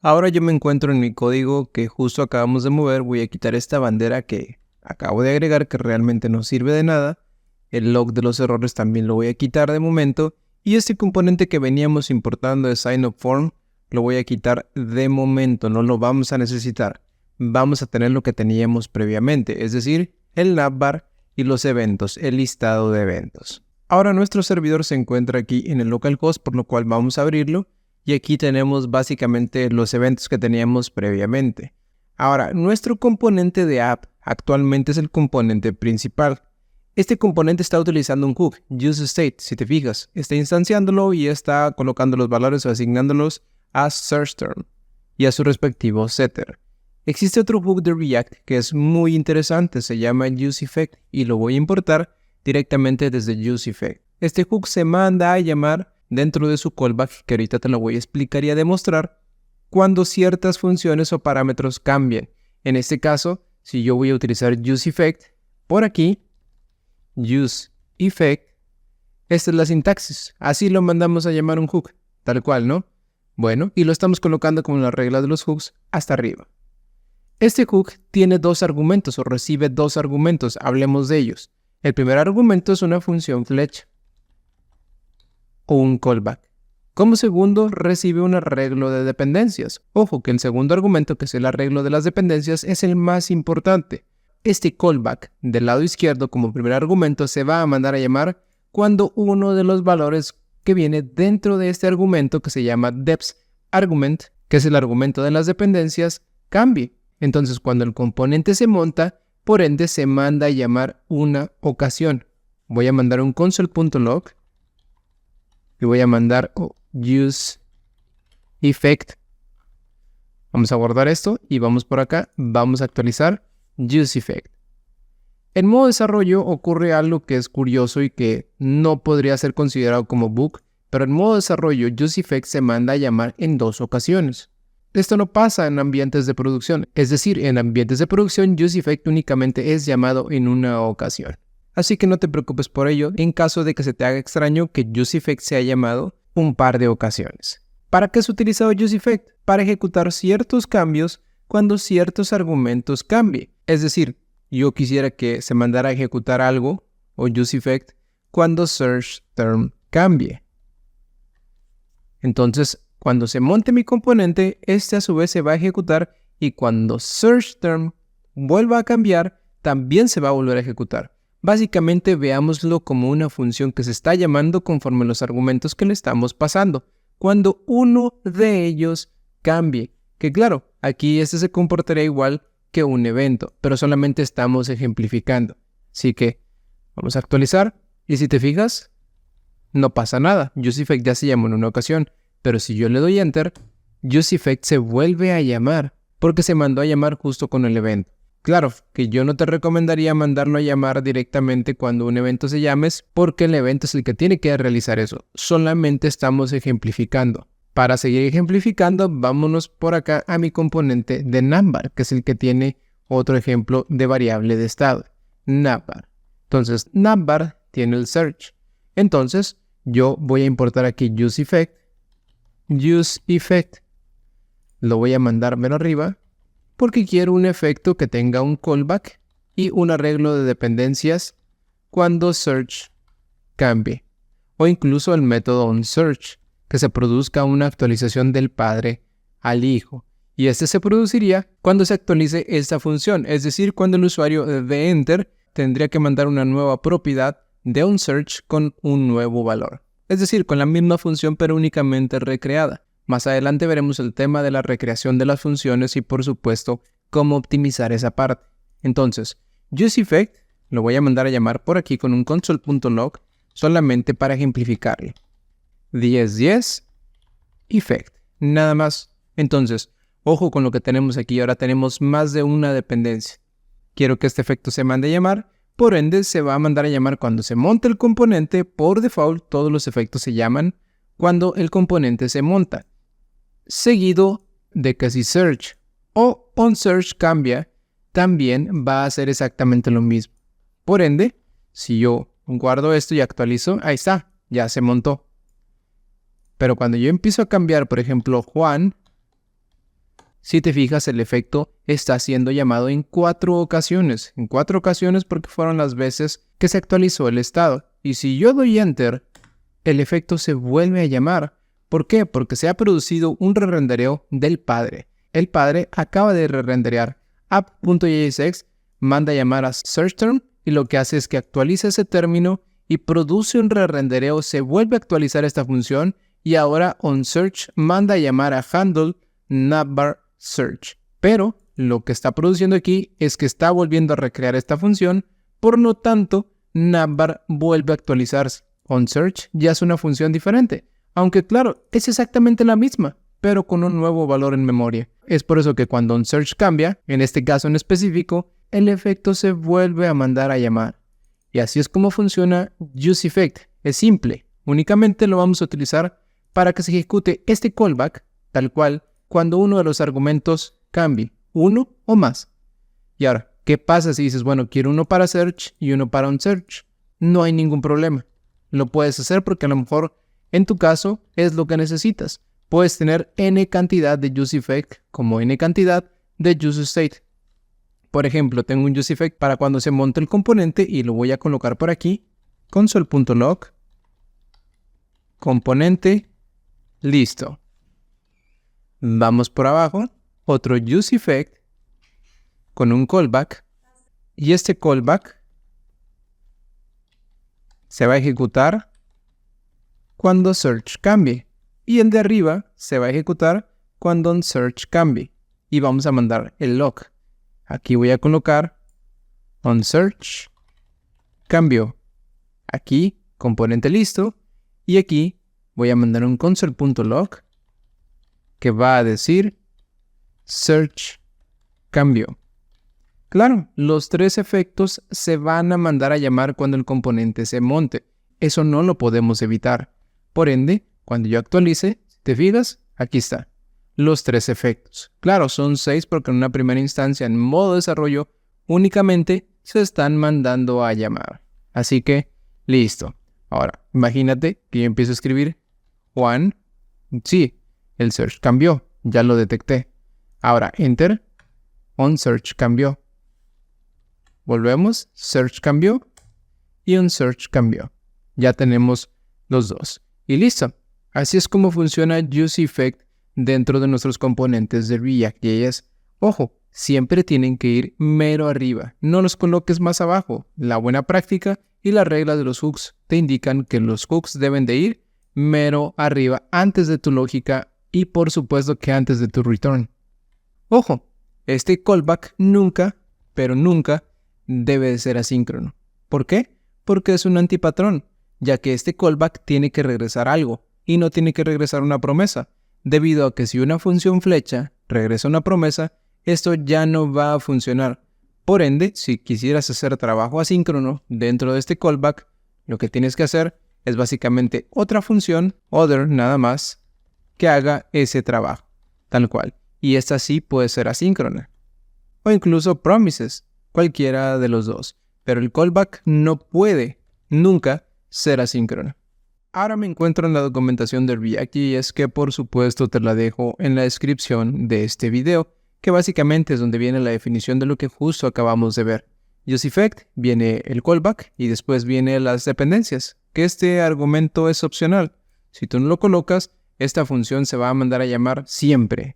Ahora yo me encuentro en mi código que justo acabamos de mover. Voy a quitar esta bandera que acabo de agregar, que realmente no sirve de nada. El log de los errores también lo voy a quitar de momento. Y este componente que veníamos importando de SignUpForm lo voy a quitar de momento. No lo vamos a necesitar. Vamos a tener lo que teníamos previamente, es decir, el navbar y los eventos, el listado de eventos. Ahora nuestro servidor se encuentra aquí en el localhost, por lo cual vamos a abrirlo. Y aquí tenemos básicamente los eventos que teníamos previamente. Ahora, nuestro componente de app actualmente es el componente principal. Este componente está utilizando un hook, useState, si te fijas. Está instanciándolo y está colocando los valores o asignándolos a searchTerm y a su respectivo setter. Existe otro hook de React que es muy interesante, se llama useEffect y lo voy a importar directamente desde useEffect. Este hook se manda a llamar dentro de su callback, que ahorita te lo voy a explicar y a demostrar, cuando ciertas funciones o parámetros cambien. En este caso, si yo voy a utilizar useEffect, por aquí, useEffect, esta es la sintaxis. Así lo mandamos a llamar un hook, tal cual, ¿no? Bueno, y lo estamos colocando como la regla de los hooks hasta arriba. Este hook tiene dos argumentos o recibe dos argumentos, hablemos de ellos. El primer argumento es una función flecha o un callback. Como segundo, recibe un arreglo de dependencias. Ojo que el segundo argumento, que es el arreglo de las dependencias, es el más importante. Este callback del lado izquierdo como primer argumento se va a mandar a llamar cuando uno de los valores que viene dentro de este argumento, que se llama deps_argument, que es el argumento de las dependencias, cambie. Entonces, cuando el componente se monta, por ende se manda a llamar una ocasión. Voy a mandar un console.log y voy a mandar useEffect. Vamos a guardar esto y vamos por acá. Vamos a actualizar useEffect. En modo desarrollo ocurre algo que es curioso y que no podría ser considerado como bug, pero en modo desarrollo useEffect se manda a llamar en dos ocasiones. Esto no pasa en ambientes de producción, es decir, en ambientes de producción useEffect únicamente es llamado en una ocasión. Así que no te preocupes por ello en caso de que se te haga extraño que useEffect sea llamado un par de ocasiones. ¿Para qué es utilizado useEffect? Para ejecutar ciertos cambios cuando ciertos argumentos cambien. Es decir, yo quisiera que se mandara a ejecutar algo o useEffect cuando searchTerm cambie. Entonces, cuando se monte mi componente, este a su vez se va a ejecutar y cuando searchTerm vuelva a cambiar, también se va a volver a ejecutar. Básicamente veámoslo como una función que se está llamando conforme los argumentos que le estamos pasando, cuando uno de ellos cambie. Que claro, aquí este se comportaría igual que un evento, pero solamente estamos ejemplificando. Así que vamos a actualizar y si te fijas, no pasa nada. useEffect ya se llamó en una ocasión, pero si yo le doy Enter, useEffect se vuelve a llamar porque se mandó a llamar justo con el evento. Claro, que yo no te recomendaría mandarlo a llamar directamente cuando un evento se llame, porque el evento es el que tiene que realizar eso. Solamente estamos ejemplificando. Para seguir ejemplificando, vámonos por acá a mi componente de navbar, que es el que tiene otro ejemplo de variable de estado, navbar. Entonces, navbar tiene el search. Entonces, yo voy a importar aquí useEffect. Lo voy a mandar menos arriba porque quiero un efecto que tenga un callback y un arreglo de dependencias cuando search cambie. O incluso el método onSearch, que se produzca una actualización del padre al hijo. Y este se produciría cuando se actualice esta función, es decir, cuando el usuario de Enter tendría que mandar una nueva propiedad de onSearch con un nuevo valor. Es decir, con la misma función pero únicamente recreada. Más adelante veremos el tema de la recreación de las funciones y por supuesto cómo optimizar esa parte. Entonces, useEffect lo voy a mandar a llamar por aquí con un console.log solamente para ejemplificarlo. 10 effect, nada más. Entonces, ojo con lo que tenemos aquí, ahora tenemos más de una dependencia. Quiero que este efecto se mande a llamar, por ende se va a mandar a llamar cuando se monte el componente. Por default, todos los efectos se llaman cuando el componente se monta, seguido de que si search o onSearch cambia, también va a hacer exactamente lo mismo. Por ende, si yo guardo esto y actualizo, ahí está, ya se montó. Pero cuando yo empiezo a cambiar, por ejemplo, Juan, Si te fijas, el efecto está siendo llamado en 4 ocasiones. En 4 ocasiones porque fueron las veces que se actualizó el estado. Y si yo doy Enter, el efecto se vuelve a llamar. ¿Por qué? Porque se ha producido un re-rendereo del padre. El padre acaba de re-renderear app.jsx, manda a llamar a searchTerm y lo que hace es que actualiza ese término y produce un re-rendereo, se vuelve a actualizar esta función y ahora onSearch manda a llamar a handle navbar search. Pero lo que está produciendo aquí es que está volviendo a recrear esta función, por lo tanto navbar vuelve a actualizarse. OnSearch ya es una función diferente, aunque claro, es exactamente la misma, pero con un nuevo valor en memoria. Es por eso que cuando OnSearch cambia, en este caso en específico, el efecto se vuelve a mandar a llamar. Y así es como funciona useEffect. Es simple, únicamente lo vamos a utilizar para que se ejecute este callback, tal cual, cuando uno de los argumentos cambie, uno o más. Y ahora, ¿qué pasa si dices, bueno, quiero uno para search y uno para onSearch? No hay ningún problema. Lo puedes hacer porque a lo mejor en tu caso es lo que necesitas. Puedes tener n cantidad de useEffect como n cantidad de useState. Por ejemplo, tengo un useEffect para cuando se monte el componente y lo voy a colocar por aquí. Console.log, componente, listo. Vamos por abajo, otro useEffect con un callback. Y este callback se va a ejecutar cuando search cambie. Y el de arriba se va a ejecutar cuando onSearch cambie. Y vamos a mandar el log. Aquí voy a colocar onSearch cambió. Aquí, componente listo. Y aquí voy a mandar un console.log que va a decir search cambió. Claro, los 3 efectos se van a mandar a llamar cuando el componente se monte. Eso no lo podemos evitar. Por ende, cuando yo actualice, si te fijas, aquí está. Los 3 efectos. Claro, son 6 porque en una primera instancia en modo desarrollo únicamente se están mandando a llamar. Así que, listo. Ahora, imagínate que yo empiezo a escribir Juan. Sí, el search cambió. Ya lo detecté. Ahora, Enter. OnSearch cambió. Volvemos. Search cambió. Y OnSearch cambió. Ya tenemos los dos. Y listo. Así es como funciona useEffect dentro de nuestros componentes de React.js. Ojo, siempre tienen que ir mero arriba. No los coloques más abajo. La buena práctica y la regla de los hooks te indican que los hooks deben de ir mero arriba antes de tu lógica y por supuesto que antes de tu return. Ojo, este callback nunca, pero nunca debe de ser asíncrono. ¿Por qué? Porque es un antipatrón, ya que este callback tiene que regresar algo y no tiene que regresar una promesa, debido a que si una función flecha regresa una promesa, esto ya no va a funcionar. Por ende, si quisieras hacer trabajo asíncrono dentro de este callback, lo que tienes que hacer es básicamente otra función, other nada más, que haga ese trabajo, tal cual. Y esta sí puede ser asíncrona. O incluso promises, cualquiera de los dos. Pero el callback no puede, nunca, ser asíncrono. Ahora me encuentro en la documentación de React.js que por supuesto te la dejo en la descripción de este video, que básicamente es donde viene la definición de lo que justo acabamos de ver. useEffect viene el callback y después viene las dependencias, que este argumento es opcional. Si tú no lo colocas, esta función se va a mandar a llamar siempre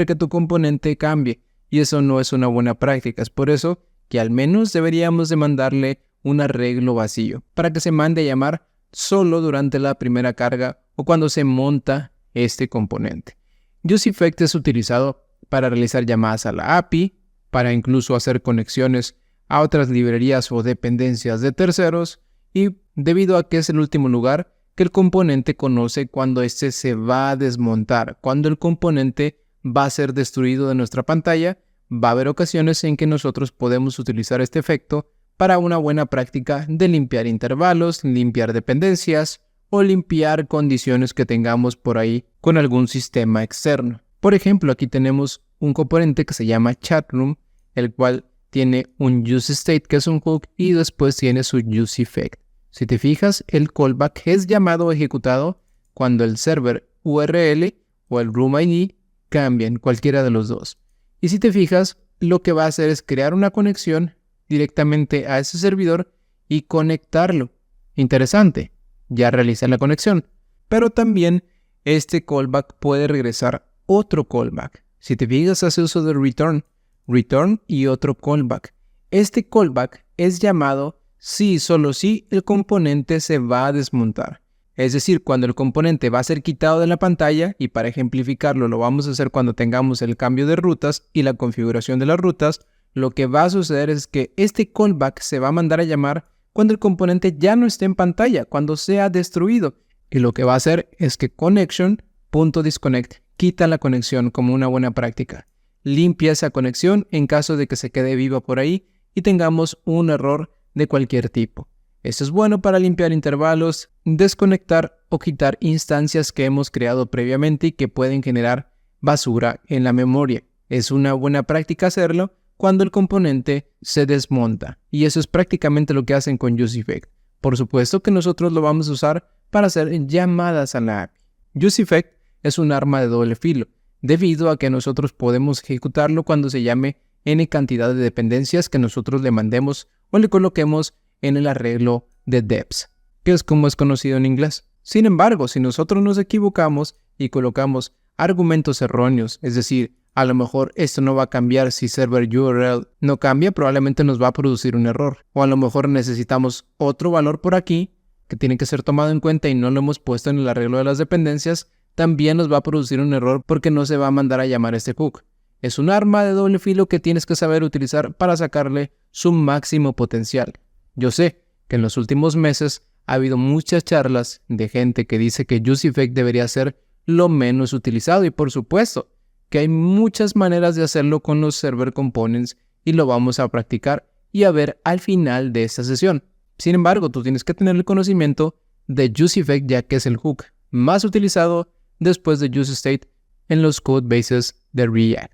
que tu componente cambie, y eso no es una buena práctica. Es por eso que al menos deberíamos de mandarle un arreglo vacío, para que se mande a llamar solo durante la primera carga o cuando se monta este componente. useEffect es utilizado para realizar llamadas a la API, para incluso hacer conexiones a otras librerías o dependencias de terceros, y debido a que es el último lugar que el componente conoce cuando éste se va a desmontar, cuando el componente va a ser destruido de nuestra pantalla, va a haber ocasiones en que nosotros podemos utilizar este efecto para una buena práctica de limpiar intervalos, limpiar dependencias o limpiar condiciones que tengamos por ahí con algún sistema externo. Por ejemplo, aquí tenemos un componente que se llama chatroom, el cual tiene un useState que es un hook y después tiene su useEffect. Si te fijas, el callback es llamado o ejecutado cuando el server URL o el room ID cambian, cualquiera de los dos. Y si te fijas, lo que va a hacer es crear una conexión directamente a ese servidor y conectarlo. Interesante, ya realiza la conexión. Pero también este callback puede regresar otro callback. Si te fijas, hace uso de return y otro callback. Este callback es llamado si y solo si el componente se va a desmontar. Es decir, cuando el componente va a ser quitado de la pantalla, y para ejemplificarlo lo vamos a hacer cuando tengamos el cambio de rutas y la configuración de las rutas, lo que va a suceder es que este callback se va a mandar a llamar cuando el componente ya no esté en pantalla, cuando sea destruido. Y lo que va a hacer es que connection.disconnect quita la conexión como una buena práctica. Limpia esa conexión en caso de que se quede viva por ahí y tengamos un error de cualquier tipo. Esto es bueno para limpiar intervalos, desconectar o quitar instancias que hemos creado previamente y que pueden generar basura en la memoria. Es una buena práctica hacerlo cuando el componente se desmonta. Y eso es prácticamente lo que hacen con UseEffect. Por supuesto que nosotros lo vamos a usar para hacer llamadas a la API. UseEffect es un arma de doble filo, debido a que nosotros podemos ejecutarlo cuando se llame n cantidad de dependencias que nosotros le mandemos o le coloquemos en el arreglo de deps, que es como es conocido en inglés. Sin embargo, si nosotros nos equivocamos y colocamos argumentos erróneos, es decir, a lo mejor esto no va a cambiar si server URL no cambia, probablemente nos va a producir un error. O a lo mejor necesitamos otro valor por aquí que tiene que ser tomado en cuenta y no lo hemos puesto en el arreglo de las dependencias, también nos va a producir un error porque no se va a mandar a llamar este hook. Es un arma de doble filo que tienes que saber utilizar para sacarle su máximo potencial. Yo sé que en los últimos meses ha habido muchas charlas de gente que dice que UseEffect debería ser lo menos utilizado y por supuesto que hay muchas maneras de hacerlo con los server components y lo vamos a practicar y a ver al final de esta sesión. Sin embargo, tú tienes que tener el conocimiento de UseEffect ya que es el hook más utilizado después de UseState en los codebases de React.